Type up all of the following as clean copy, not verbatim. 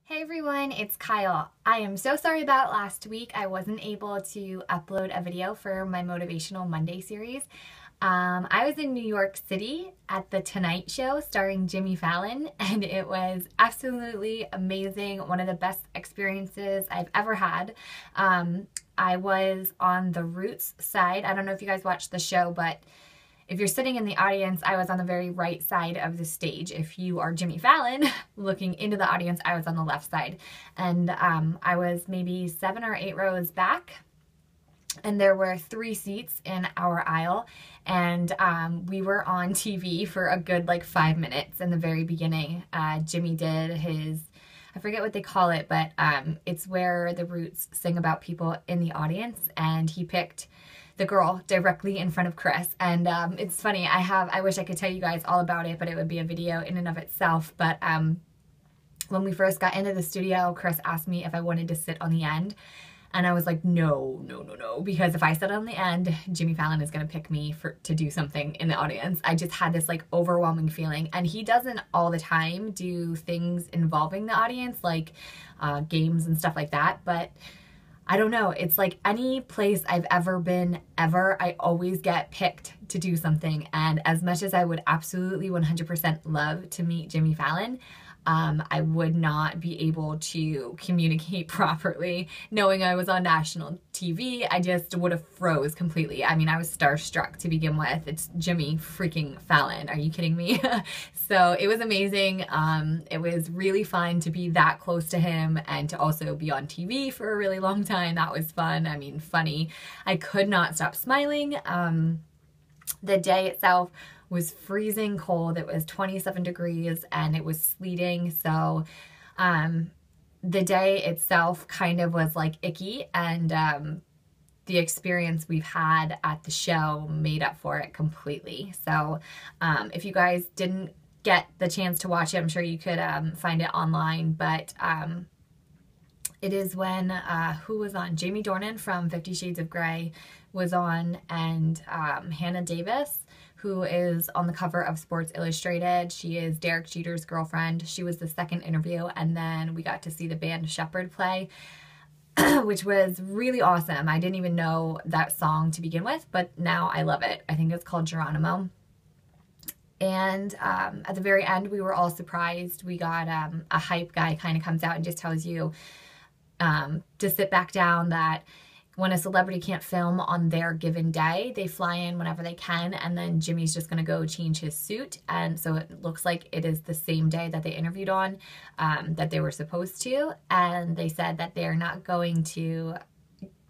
Hey everyone, it's Kyle. I am so sorry about last week. I wasn't able to upload a video for my Motivational Monday series. I was in New York City at the Tonight Show starring Jimmy Fallon, and it was absolutely amazing. One of the best experiences I've ever had. I was on the Roots side. I don't know if you guys watched the show, but if you're sitting in the audience, I was on the very right side of the stage. If you are Jimmy Fallon, looking into the audience, I was on the left side. And I was maybe 7 or 8 rows back. And there were 3 seats in our aisle. And we were on TV for a good 5 minutes in the very beginning. Jimmy did his, I forget what they call it, but it's where the Roots sing about people in the audience. And he picked the girl directly in front of Chris. And it's funny, I wish I could tell you guys all about it, but it would be a video in and of itself. But when we first got into the studio, Chris asked me if I wanted to sit on the end. And I was like, no, because if I sit on the end, Jimmy Fallon is going to pick me to do something in the audience. I just had this overwhelming feeling. And he doesn't all the time do things involving the audience, like games and stuff like that. But I don't know, it's like any place I've ever been, I always get picked to do something. And as much as I would absolutely 100% love to meet Jimmy Fallon, I would not be able to communicate properly knowing I was on national TV. I just would have froze completely. I mean, I was starstruck to begin with. It's Jimmy freaking Fallon. Are you kidding me? So it was amazing. It was really fun to be that close to him and to also be on TV for a really long time. That was fun. I mean, funny. I could not stop smiling. The day itself was freezing cold. It was 27 degrees and it was sleeting. So the day itself kind of was icky, and the experience we've had at the show made up for it completely. So if you guys didn't get the chance to watch it, I'm sure you could find it online, but it is when, who was on? Jamie Dornan from 50 Shades of Grey was on, and Hannah Davis, who is on the cover of Sports Illustrated. She is Derek Jeter's girlfriend. She was the second interview, and then we got to see the band Shepherd play, which was really awesome. I didn't even know that song to begin with, but now I love it. I think it's called Geronimo. And at the very end, we were all surprised. We got a hype guy kind of comes out and just tells you to sit back down, that when a celebrity can't film on their given day, they fly in whenever they can, and then Jimmy's just going to go change his suit. And so it looks like it is the same day that they interviewed on, that they were supposed to. And they said that they're not going to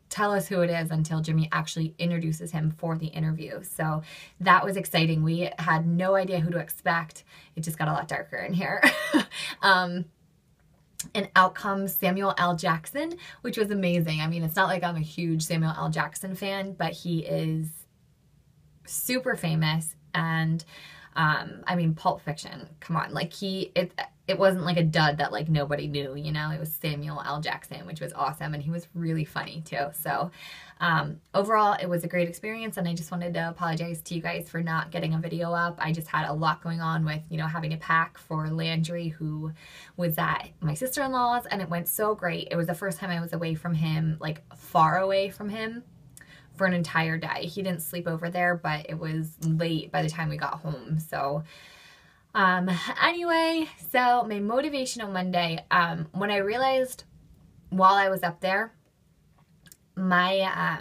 tell us who it is until Jimmy actually introduces him for the interview. So that was exciting. We had no idea who to expect. It just got a lot darker in here. And out comes Samuel L. Jackson, which was amazing. I mean, it's not like I'm a huge Samuel L. Jackson fan, but he is super famous. And I mean, Pulp Fiction, come on. It wasn't like a dud that nobody knew, you know. It was Samuel L. Jackson, which was awesome, and he was really funny too. So overall, it was a great experience, and I just wanted to apologize to you guys for not getting a video up. I just had a lot going on with, having to pack for Landry, who was at my sister-in-law's, and it went so great. It was the first time I was away from him, far away from him, for an entire day. He didn't sleep over there, but it was late by the time we got home. So anyway, so my Motivational Monday, when I realized while I was up there, my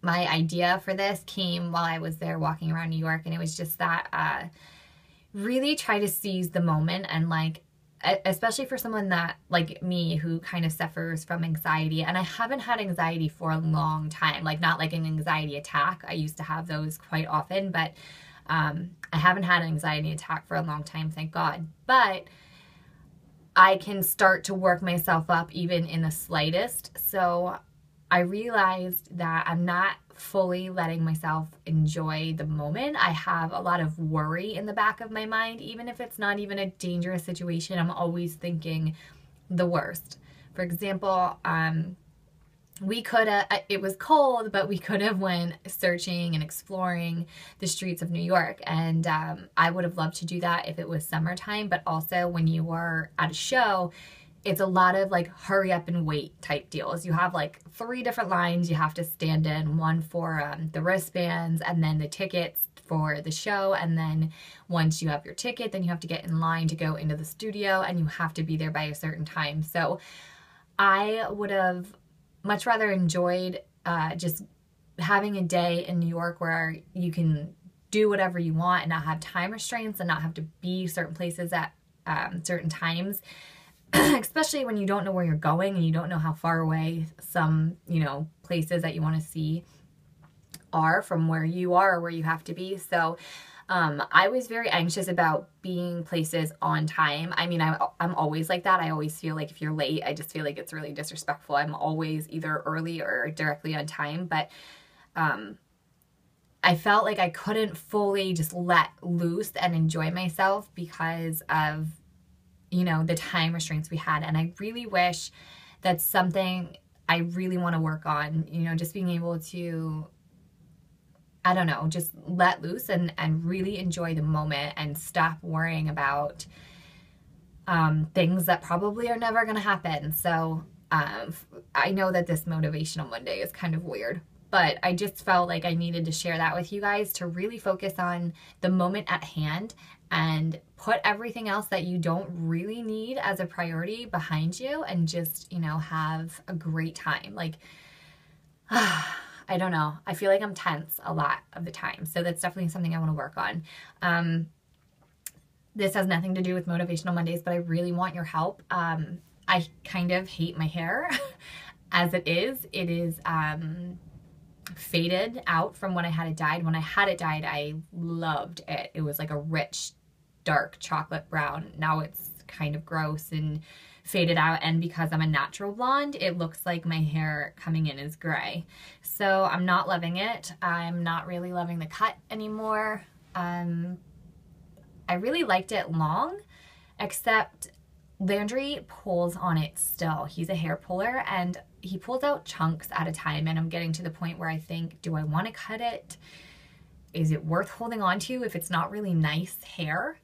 my idea for this came while I was there walking around New York, and it was just that really try to seize the moment, and especially for someone that like me, who kind of suffers from anxiety. And I haven't had anxiety for a long time, not like an anxiety attack. I used to have those quite often, but I haven't had an anxiety attack for a long time, thank God. But I can start to work myself up even in the slightest. So I realized that I'm not fully letting myself enjoy the moment. I have a lot of worry in the back of my mind. Even if it's not even a dangerous situation, I'm always thinking the worst. For example, we could have, it was cold, but we could have went searching and exploring the streets of New York. And I would have loved to do that if it was summertime, but also when you were at a show, it's a lot of like hurry up and wait type deals. You have like 3 different lines you have to stand in, one for the wristbands and then the tickets for the show. And then once you have your ticket, then you have to get in line to go into the studio and you have to be there by a certain time. So I would have much rather enjoyed just having a day in New York where you can do whatever you want and not have time restraints and not have to be certain places at certain times. Especially when you don't know where you're going and you don't know how far away some, you know, places that you want to see are from where you are or where you have to be. So I was very anxious about being places on time. I mean, I'm always like that. I always feel like if you're late, I just feel like it's really disrespectful. I'm always either early or directly on time. But I felt like I couldn't fully just let loose and enjoy myself because of, you know, the time restraints we had. And I really wish that's something I really want to work on, you know, just being able to, I don't know, just let loose and really enjoy the moment and stop worrying about things that probably are never going to happen. So I know that this Motivational Monday is kind of weird, but I just felt like I needed to share that with you guys to really focus on the moment at hand and put everything else that you don't really need as a priority behind you and just, you know, have a great time. Like, I don't know. I feel like I'm tense a lot of the time. So that's definitely something I want to work on. This has nothing to do with Motivational Mondays, but I really want your help. I kind of hate my hair as it is. It is faded out from when I had it dyed. When I had it dyed, I loved it. It was like a rich, dark chocolate brown. Now it's kind of gross and faded out, and because I'm a natural blonde, it looks like my hair coming in is gray. So I'm not loving it. I'm not really loving the cut anymore. I really liked it long, except Landry pulls on it still. He's a hair puller and he pulls out chunks at a time, and I'm getting to the point where I think, do I want to cut it? Is it worth holding on to if it's not really nice hair?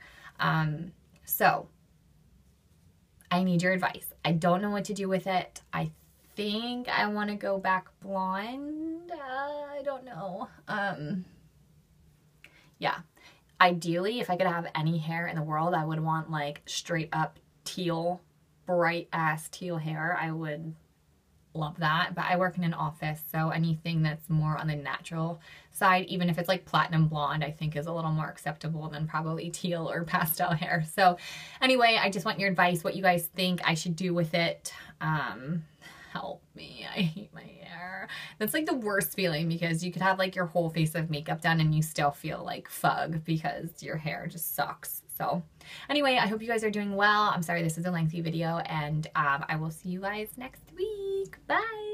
So I need your advice. I don't know what to do with it. I think I want to go back blonde. I don't know. Yeah. Ideally, if I could have any hair in the world, I would want like straight up teal, bright ass teal hair. I would love that. But I work in an office, so anything that's more on the natural side, even if it's like platinum blonde, I think is a little more acceptable than probably teal or pastel hair. So anyway, I just want your advice, what you guys think I should do with it. Help me. I hate my hair. That's like the worst feeling, because you could have like your whole face of makeup done and you still feel like fug because your hair just sucks. So anyway, I hope you guys are doing well. I'm sorry this is a lengthy video, and I will see you guys next week. Bye.